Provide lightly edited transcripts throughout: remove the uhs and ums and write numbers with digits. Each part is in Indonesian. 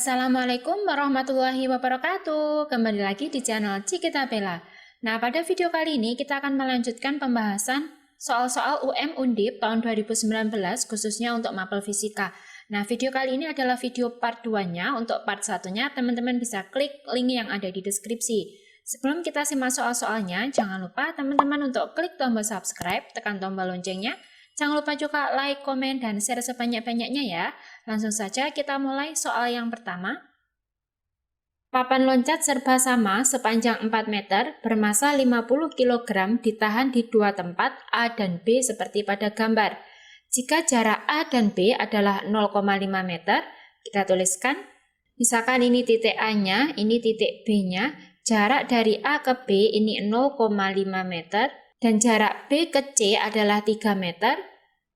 Assalamualaikum warahmatullahi wabarakatuh. Kembali lagi di channel Cikita Bella. Nah, pada video kali ini kita akan melanjutkan pembahasan soal-soal UM Undip tahun 2019 khususnya untuk mapel fisika. Nah, video kali ini adalah video part 2-nya. Untuk part 1-nya teman-teman bisa klik link yang ada di deskripsi. Sebelum kita simak soal-soalnya, jangan lupa teman-teman untuk klik tombol subscribe, tekan tombol loncengnya. Jangan lupa juga like, komen, dan share sebanyak-banyaknya ya. Langsung saja kita mulai soal yang pertama. Papan loncat serba sama sepanjang 4 meter bermasa 50 kg ditahan di dua tempat A dan B seperti pada gambar. Jika jarak A dan B adalah 0,5 meter, kita tuliskan. Misalkan ini titik A-nya, ini titik B-nya. Jarak dari A ke B ini 0,5 meter. Dan jarak B ke C adalah 3 meter.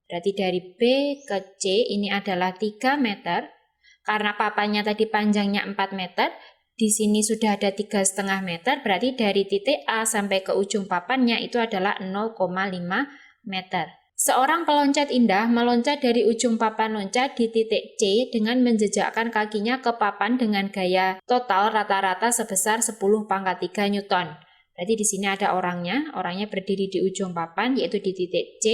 Berarti dari B ke C ini adalah 3 meter. Karena papannya tadi panjangnya 4 meter, di sini sudah ada 3,5 meter, berarti dari titik A sampai ke ujung papannya itu adalah 0,5 meter. Seorang peloncat indah meloncat dari ujung papan loncat di titik C dengan menjejakkan kakinya ke papan dengan gaya total rata-rata sebesar 10⁻³ Newton. Berarti di sini ada orangnya berdiri di ujung papan yaitu di titik C.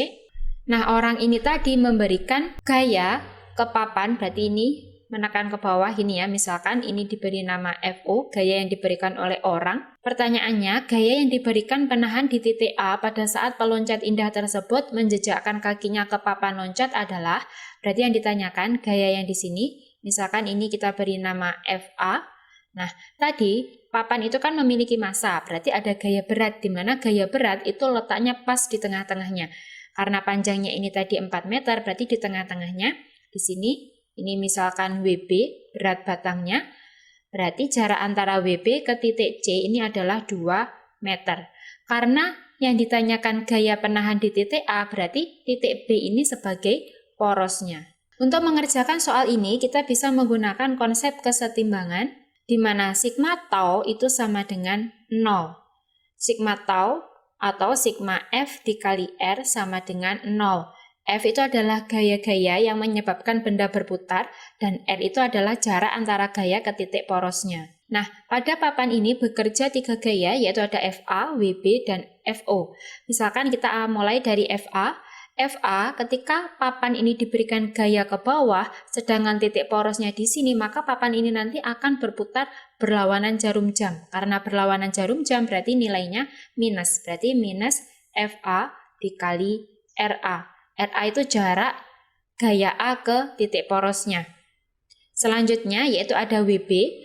Nah, orang ini tadi memberikan gaya ke papan, berarti ini menekan ke bawah ini ya, misalkan ini diberi nama FO, gaya yang diberikan oleh orang. Pertanyaannya, gaya yang diberikan penahan di titik A pada saat peloncat indah tersebut menjejakkan kakinya ke papan loncat adalah, berarti yang ditanyakan gaya yang di sini, misalkan ini kita beri nama FA. Nah, tadi papan itu kan memiliki massa, berarti ada gaya berat, di mana gaya berat itu letaknya pas di tengah-tengahnya. Karena panjangnya ini tadi 4 meter, berarti di tengah-tengahnya, di sini, ini misalkan WB, berat batangnya, berarti jarak antara WB ke titik C ini adalah 2 meter. Karena yang ditanyakan gaya penahan di titik A, berarti titik B ini sebagai porosnya. Untuk mengerjakan soal ini, kita bisa menggunakan konsep kesetimbangan, di mana sigma tau itu sama dengan 0. Sigma tau atau sigma F dikali R sama dengan 0. F itu adalah gaya-gaya yang menyebabkan benda berputar, dan R itu adalah jarak antara gaya ke titik porosnya. Nah, pada papan ini bekerja 3 gaya, yaitu ada FA, WB, dan FO. Misalkan kita mulai dari FA. FA, ketika papan ini diberikan gaya ke bawah, sedangkan titik porosnya di sini, maka papan ini nanti akan berputar berlawanan jarum jam. Karena berlawanan jarum jam berarti nilainya minus. Berarti minus FA dikali RA. RA itu jarak gaya A ke titik porosnya. Selanjutnya yaitu ada WB.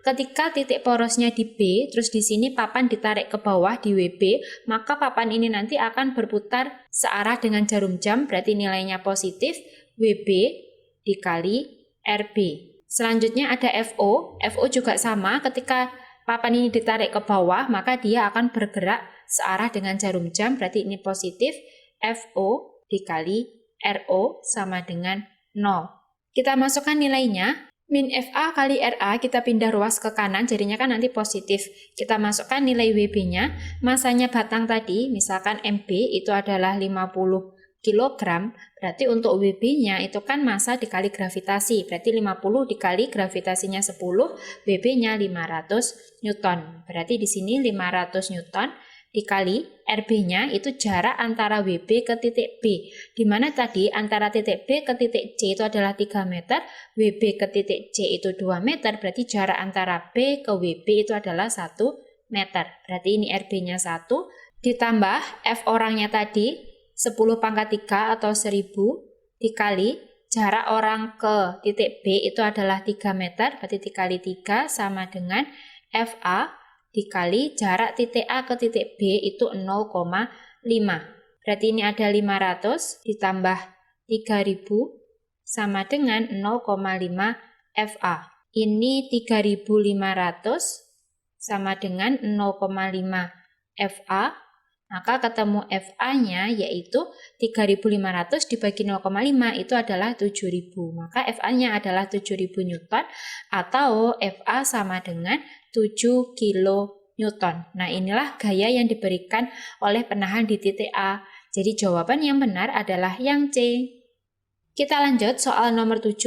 Ketika titik porosnya di B, terus di sini papan ditarik ke bawah di WB, maka papan ini nanti akan berputar searah dengan jarum jam, berarti nilainya positif, WB dikali RB. Selanjutnya ada FO. FO juga sama, ketika papan ini ditarik ke bawah, maka dia akan bergerak searah dengan jarum jam, berarti ini positif, FO dikali RO sama dengan 0. Kita masukkan nilainya. Min FA kali RA kita pindah ruas ke kanan, jadinya kan nanti positif. Kita masukkan nilai WB-nya, masanya batang tadi, misalkan MB itu adalah 50 kg, berarti untuk WB-nya itu kan massa dikali gravitasi, berarti 50 dikali gravitasinya 10, WB-nya 500 Newton. Berarti di sini 500 Newton dikali RB-nya itu jarak antara WB ke titik B, di mana tadi antara titik B ke titik C itu adalah 3 meter, WB ke titik C itu 2 meter, berarti jarak antara B ke WB itu adalah 1 meter. Berarti ini RB-nya 1, ditambah F orangnya tadi 10⁻³ atau 1000 dikali jarak orang ke titik B itu adalah 3 meter, berarti dikali 3 sama dengan FA dikali jarak titik A ke titik B itu 0,5. Berarti ini ada 500 ditambah 3000 sama dengan 0,5 FA. Ini 3500 sama dengan 0,5 FA. Maka ketemu FA-nya yaitu 3500 dibagi 0,5 itu adalah 7000. Maka FA-nya adalah 7000 Newton atau FA sama dengan 7 kN. Nah, inilah gaya yang diberikan oleh penahan di titik A. Jadi jawaban yang benar adalah yang C. Kita lanjut soal nomor 7.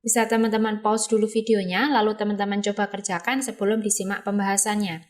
Bisa teman-teman pause dulu videonya, lalu teman-teman coba kerjakan sebelum disimak pembahasannya.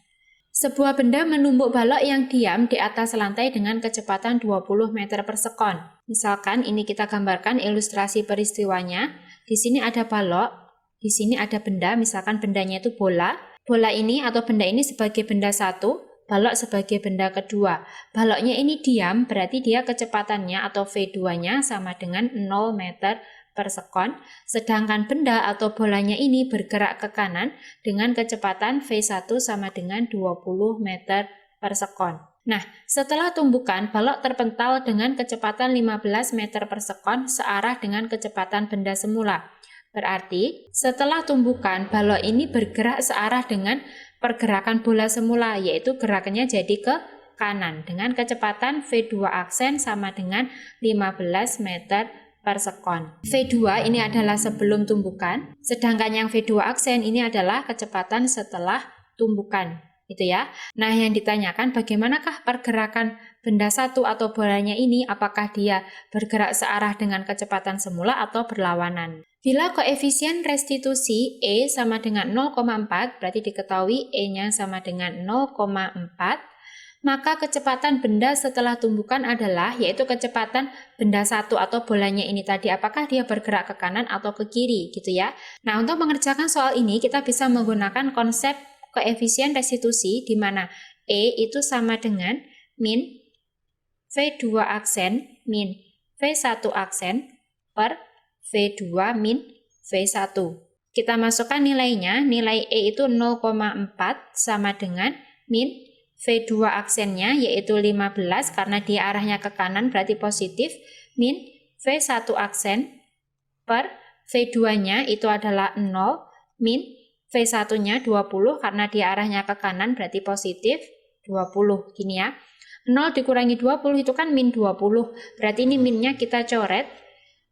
Sebuah benda menumbuk balok yang diam di atas lantai dengan kecepatan 20 meter per sekon. Misalkan ini kita gambarkan ilustrasi peristiwanya. Di sini ada balok, di sini ada benda, misalkan bendanya itu bola. Bola ini atau benda ini sebagai benda satu, balok sebagai benda kedua. Baloknya ini diam, berarti dia kecepatannya atau V2-nya sama dengan 0 meter per sekon, sedangkan benda atau bolanya ini bergerak ke kanan dengan kecepatan V1 sama dengan 20 meter per sekon. Nah, setelah tumbukan, balok terpental dengan kecepatan 15 meter per sekon searah dengan kecepatan benda semula. Berarti, setelah tumbukan, balok ini bergerak searah dengan pergerakan bola semula, yaitu gerakannya jadi ke kanan dengan kecepatan V2 aksen sama dengan 15 meter per sekon. V2 ini adalah sebelum tumbukan, sedangkan yang V2 aksen ini adalah kecepatan setelah tumbukan, gitu ya. Nah, yang ditanyakan bagaimanakah pergerakan benda satu atau bolanya ini, apakah dia bergerak searah dengan kecepatan semula atau berlawanan. Bila koefisien restitusi E sama dengan 0,4, berarti diketahui E-nya sama dengan 0,4, maka kecepatan benda setelah tumbukan adalah, yaitu kecepatan benda satu atau bolanya ini tadi, apakah dia bergerak ke kanan atau ke kiri, gitu ya. Nah, untuk mengerjakan soal ini, kita bisa menggunakan konsep koefisien restitusi, di mana E itu sama dengan min V2 aksen min V1 aksen per V2 min V1. Kita masukkan nilainya, nilai E itu 0,4 sama dengan min V2 aksennya yaitu 15 karena dia arahnya ke kanan berarti positif, min V1 aksen per V2-nya itu adalah 0, min V1-nya 20 karena dia arahnya ke kanan berarti positif 20. Gini ya, 0 dikurangi 20 itu kan min 20, berarti ini minnya kita coret.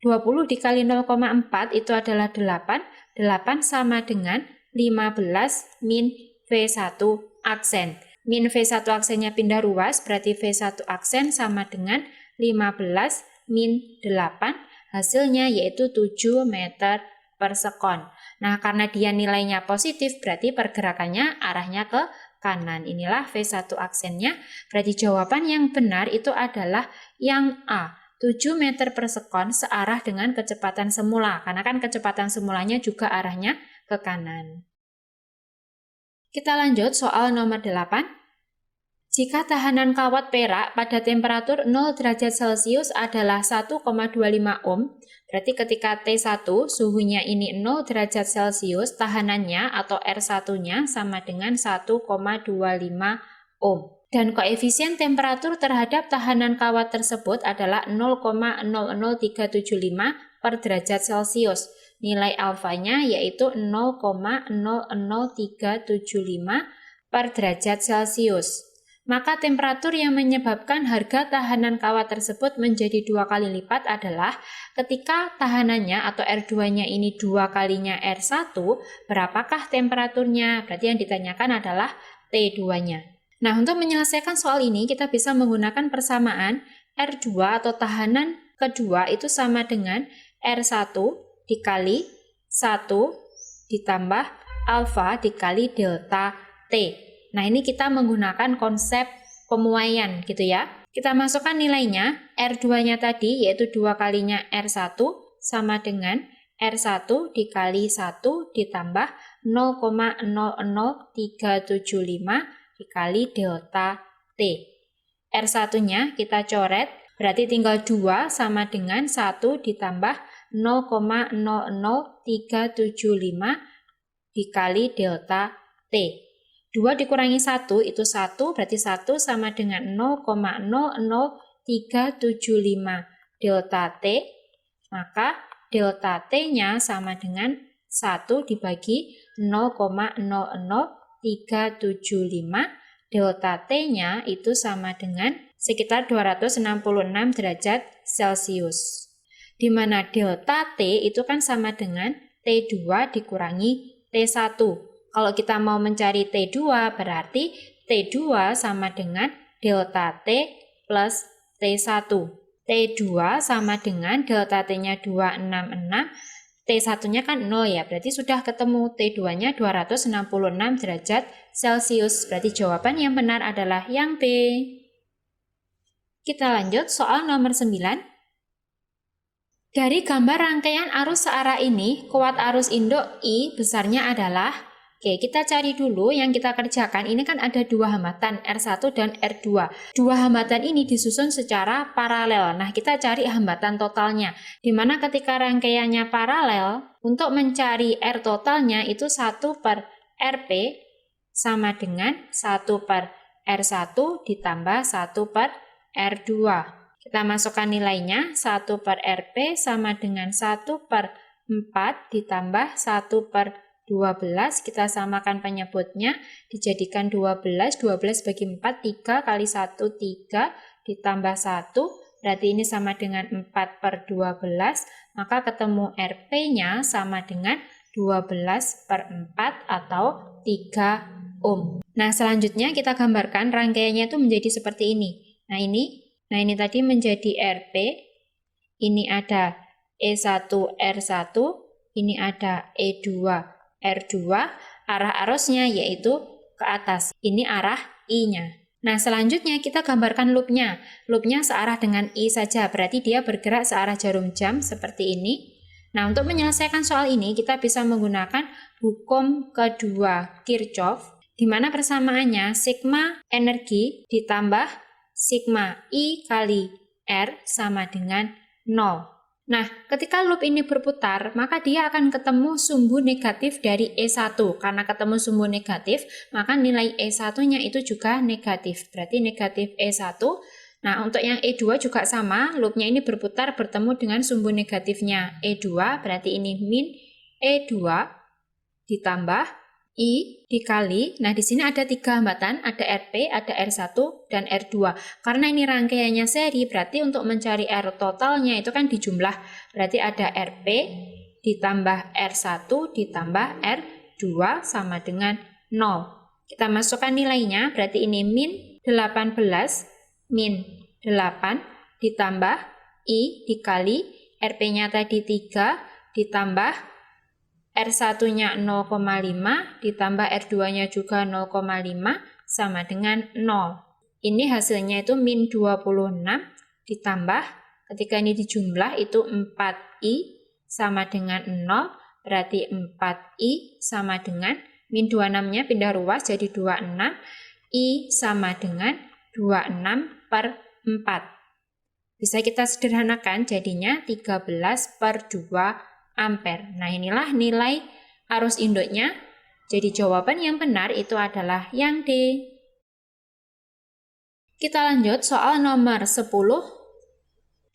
20 dikali 0,4 itu adalah 8, 8 sama dengan 15 min V1 aksen. Min V1 aksennya pindah ruas, berarti V1 aksen sama dengan 15 min 8, hasilnya yaitu 7 meter per sekon. Nah, karena dia nilainya positif, berarti pergerakannya arahnya ke kanan. Inilah V1 aksennya, berarti jawaban yang benar itu adalah yang A, 7 meter per sekon searah dengan kecepatan semula, karena kan kecepatan semulanya juga arahnya ke kanan. Kita lanjut soal nomor 8. Jika tahanan kawat perak pada temperatur 0 derajat Celcius adalah 1,25 ohm, berarti ketika T1 suhunya ini 0 derajat Celcius, tahanannya atau R1-nya sama dengan 1,25 ohm. Dan koefisien temperatur terhadap tahanan kawat tersebut adalah 0,00375 per derajat Celcius. Nilai alfanya yaitu 0,00375 per derajat Celcius. Maka temperatur yang menyebabkan harga tahanan kawat tersebut menjadi 2 kali lipat adalah ketika tahanannya atau R2-nya ini 2 kalinya R1, berapakah temperaturnya? Berarti yang ditanyakan adalah T2-nya. Nah, untuk menyelesaikan soal ini kita bisa menggunakan persamaan R2 atau tahanan kedua itu sama dengan R1 dikali 1 ditambah alfa dikali delta T. Nah, ini kita menggunakan konsep pemuaian gitu ya. Kita masukkan nilainya, R2-nya tadi yaitu 2 kalinya R1 sama dengan R1 dikali 1 ditambah 0,00375 dikali delta T. R1-nya kita coret, berarti tinggal 2 sama dengan 1 ditambah 0,00375 dikali delta T. 2 dikurangi 1 itu 1, berarti 1 sama dengan 0,00375 delta T, maka delta T-nya sama dengan 1 dibagi 0,00375, delta T-nya itu sama dengan sekitar 266 derajat Celcius. Di mana delta T itu kan sama dengan T2 dikurangi T1. Kalau kita mau mencari T2, berarti T2 sama dengan delta T plus T1. T2 sama dengan delta T-nya 266, T1-nya kan 0 ya, berarti sudah ketemu T2-nya 266 derajat Celcius. Berarti jawaban yang benar adalah yang B. Kita lanjut soal nomor 9. Dari gambar rangkaian arus searah ini, kuat arus induk I besarnya adalah, oke, kita cari dulu yang kita kerjakan. Ini kan ada dua hambatan, R1 dan R2. Dua hambatan ini disusun secara paralel. Nah, kita cari hambatan totalnya. Dimana ketika rangkaiannya paralel, untuk mencari R totalnya itu 1 per RP sama dengan 1 per R1 ditambah 1 per R2. Kita masukkan nilainya, 1 per RP sama dengan 1 per 4 ditambah 1 per 12, kita samakan penyebutnya, dijadikan 12 bagi 4, 3 kali 1, 3, ditambah 1, berarti ini sama dengan 4 per 12, maka ketemu RP-nya sama dengan 12 per 4 atau 3 ohm. Nah, selanjutnya kita gambarkan rangkaiannya itu menjadi seperti ini. Nah, ini tadi menjadi RP, ini ada E1 R1, ini ada E2 R2, arah arusnya yaitu ke atas. Ini arah I-nya. Nah, selanjutnya kita gambarkan loopnya. Loopnya searah dengan I saja, berarti dia bergerak searah jarum jam seperti ini. Nah, untuk menyelesaikan soal ini, kita bisa menggunakan hukum kedua Kirchhoff, di mana persamaannya sigma energi ditambah sigma I kali R sama dengan 0. Nah, ketika loop ini berputar, maka dia akan ketemu sumbu negatif dari E1. Karena ketemu sumbu negatif, maka nilai E1-nya itu juga negatif. Berarti negatif E1. Nah, untuk yang E2 juga sama, loopnya ini berputar bertemu dengan sumbu negatifnya E2, berarti ini min E2 ditambah I dikali, nah di sini ada 3 hambatan, ada RP, ada R1, dan R2. Karena ini rangkaiannya seri, berarti untuk mencari R totalnya itu kan dijumlah. Berarti ada RP ditambah R1 ditambah R2 sama dengan 0. Kita masukkan nilainya, berarti ini min 18, min 8 ditambah I dikali, RP-nya tadi 3 ditambah R1-nya 0,5 ditambah R2-nya juga 0,5 sama dengan 0. Ini hasilnya itu min 26 ditambah, ketika ini dijumlah itu 4I sama dengan 0, berarti 4I sama dengan, min 26-nya pindah ruas jadi 26, I sama dengan 26 per 4. Bisa kita sederhanakan jadinya 13 per 2 ampere. Nah, inilah nilai arus induknya. Jadi jawaban yang benar itu adalah yang D. Kita lanjut soal nomor 10.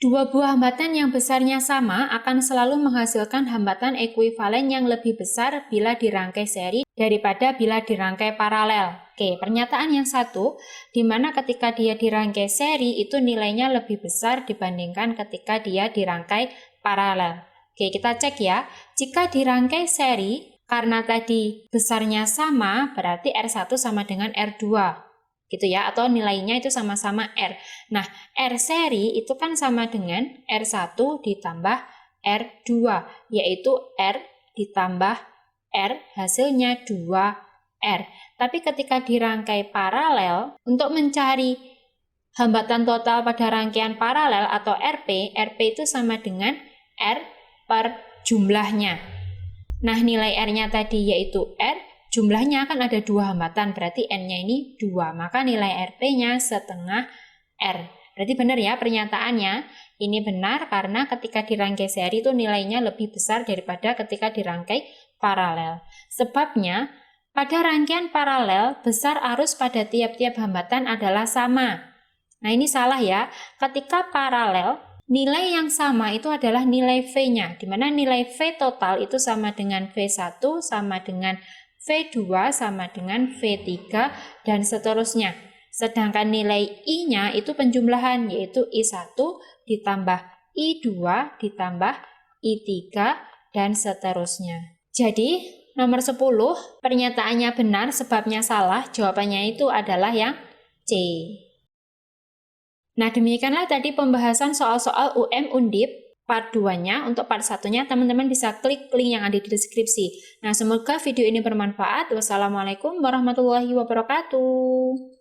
Dua buah hambatan yang besarnya sama akan selalu menghasilkan hambatan ekuivalen yang lebih besar bila dirangkai seri daripada bila dirangkai paralel. Oke, pernyataan yang satu, di mana ketika dia dirangkai seri itu nilainya lebih besar dibandingkan ketika dia dirangkai paralel. Oke, kita cek ya. Jika dirangkai seri, karena tadi besarnya sama, berarti R1 sama dengan R2. Gitu ya, atau nilainya itu sama-sama R. Nah, R seri itu kan sama dengan R1 ditambah R2, yaitu R ditambah R, hasilnya 2R. Tapi ketika dirangkai paralel, untuk mencari hambatan total pada rangkaian paralel atau RP, RP itu sama dengan R per jumlahnya. Nah, nilai R-nya tadi yaitu R, jumlahnya kan ada 2 hambatan, berarti N-nya ini 2, maka nilai RP-nya setengah R. Berarti benar ya pernyataannya, ini benar karena ketika dirangkai seri itu nilainya lebih besar daripada ketika dirangkai paralel. Sebabnya, pada rangkaian paralel, besar arus pada tiap-tiap hambatan adalah sama. Nah, ini salah ya, ketika paralel, nilai yang sama itu adalah nilai V-nya, di mana nilai V total itu sama dengan V1, sama dengan V2, sama dengan V3, dan seterusnya. Sedangkan nilai I-nya itu penjumlahan, yaitu I1 ditambah I2 ditambah I3, dan seterusnya. Jadi, nomor 10, pernyataannya benar, sebabnya salah, jawabannya itu adalah yang C. Nah, demikianlah tadi pembahasan soal-soal UM Undip part 2-nya. Untuk part 1-nya teman-teman bisa klik link yang ada di deskripsi. Nah, semoga video ini bermanfaat. Wassalamualaikum warahmatullahi wabarakatuh.